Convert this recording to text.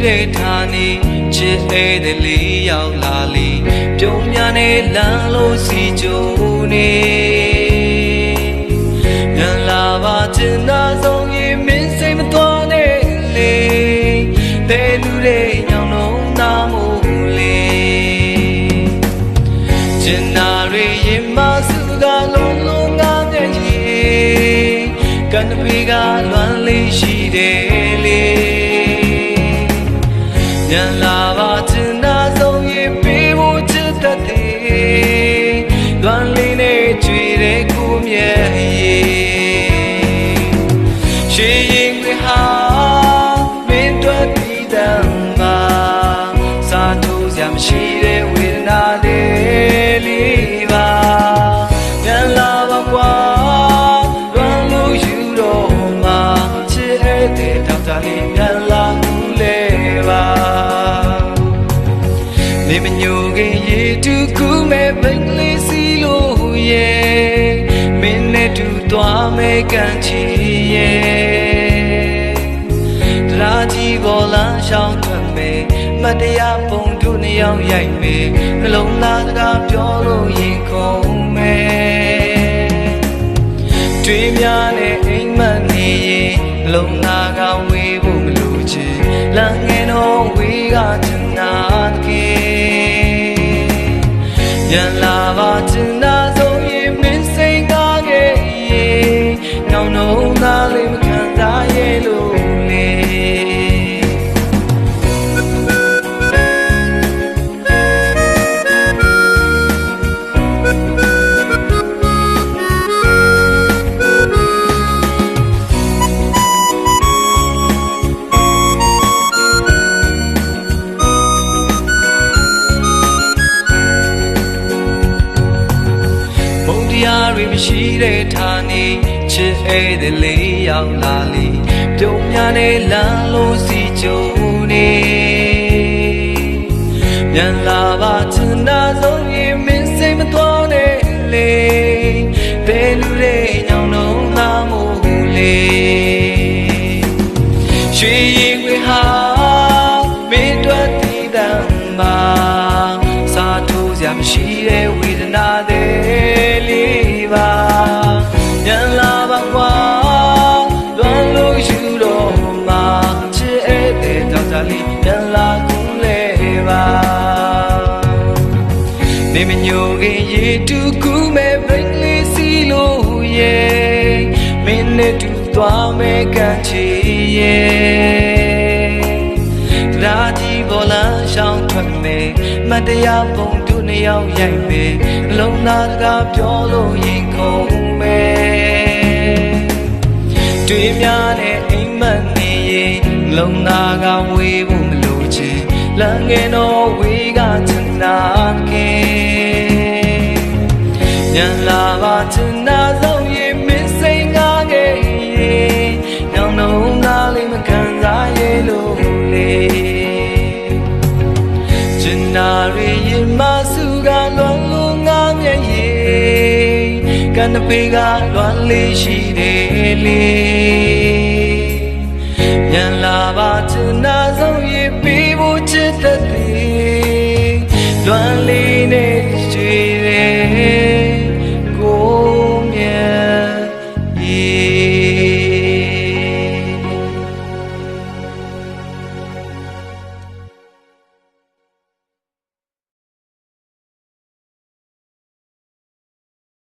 တဲ့ဌာနေချစ်ဧည့်သည်လေးရောက်လာလေပြုံးများနဲ့လမ်းလို့စီကြိုနေမြန်လာပါချင်သာဆုံးရင်မင်းစိတ်မသွားနဲ့လေတဲလူတွေညောင်းလုံးသားမို့လေကျင်နာတွေရင်မစုကလုံးလုံးငါမျက်ရည်ကန်တပေကလွမ်းလေးရှိတယ်လေမြန်လာပါချင်သာဆုံးရင်ပေးဖို့ချစ်တတ်တယ်လွမ်းလေးနဲ့ကြွေတဲ့ကိုမျက်ရည်ရှေးရင်တွေဟာမင်းတို့တည်တမ်းမှာစာထိုးစရာမရှိတဲ့ဝေဒနာလေးပါမြန်လာပါကွာလွမ်းလို့ယူတော့မှချစ်တဲ့တောက်တာလေးမြန်လာဘူးလေပါနေမညိုခင်ရေတူကူမဲ့ဘင်္ဂလီစီလို့ရဲ့မင်းနဲ့တူသွားမဲ့ကန်ချီရဲ့တရားကြီးပေါ်လာရှောင်းထွက်မယ်မတရားပုံတို့နှစ်ယောက်ရိုက်မယ်နှလုံးသားစကားပြောလို့ရင်ခုန်မယ်တွေးများနဲ့အိမ်မက်နေရင်နှလုံးသားကဝေးဖို့မလိုချင်လမ်းငယ်တော့ဝေးကချင်နာကေမြန်လာပါချင်သာဆုံးရင်မင်းစိတ်ကားခဲ့ရင်နောင်နှုံးသားလေးမခံစားရလို့လေတရားတွေမရှိတဲ့ဌာနေချစ်ဧည့်သည်လေးရောက်လာလေပြုံးများနဲ့လမ်းလို့စီကြိုနေမြန်လာပါချင်သာဆုံးရင်မင်းစိတ်မသွားနဲ့လေတဲလူတွေညောင်းလုံးသားမို့လေရွှေရင်တွေဟာမင်းတို့တည်တမ်းမှာစာထိုးစရာမရှိတဲ့ဝေဒနာတွေပါမြန်လာပါကွာလွမ်းလို့ယူတော့မှချစ်တဲ့တောက်တာလေးမြန်လာကုန်လေပါနေမညိုခင်ရေတူကူမဲ့ဘင်္ဂလီစီလို့ရဲ့မင်းနဲ့တူသွားမဲ့ကန်ချီရဲ့တရားကြီးပေါ်လာရှောင်းထွက်မယ်မတရားပုံတို့နှစ်ယောက်ရိုက်မယ်နှလုံးသားစကားပြောလို့ရင်ခုန်မယ်တွေးများနဲ့အိမ်မက်နေရင်နှလုံးသားကဝေးဖို့မလိုချင်လမ်းငယ်တော့ဝေးကချင်နာကေမြန်လာပါချင်သာဆုံးရင်မင်းစိတ်ငါခဲ့ရင်နောင်နှုံးသားလေးမခံစားရလို့လေကျင်နာရီရင်မစုကလွန်လို့ငါမျက်ရည်ကန်တပေကလွမ်းလေးရှိတယ်လေမြန်လာပါချင်သာဆုံးရင်ပေးဖို့ချစ်တဲ့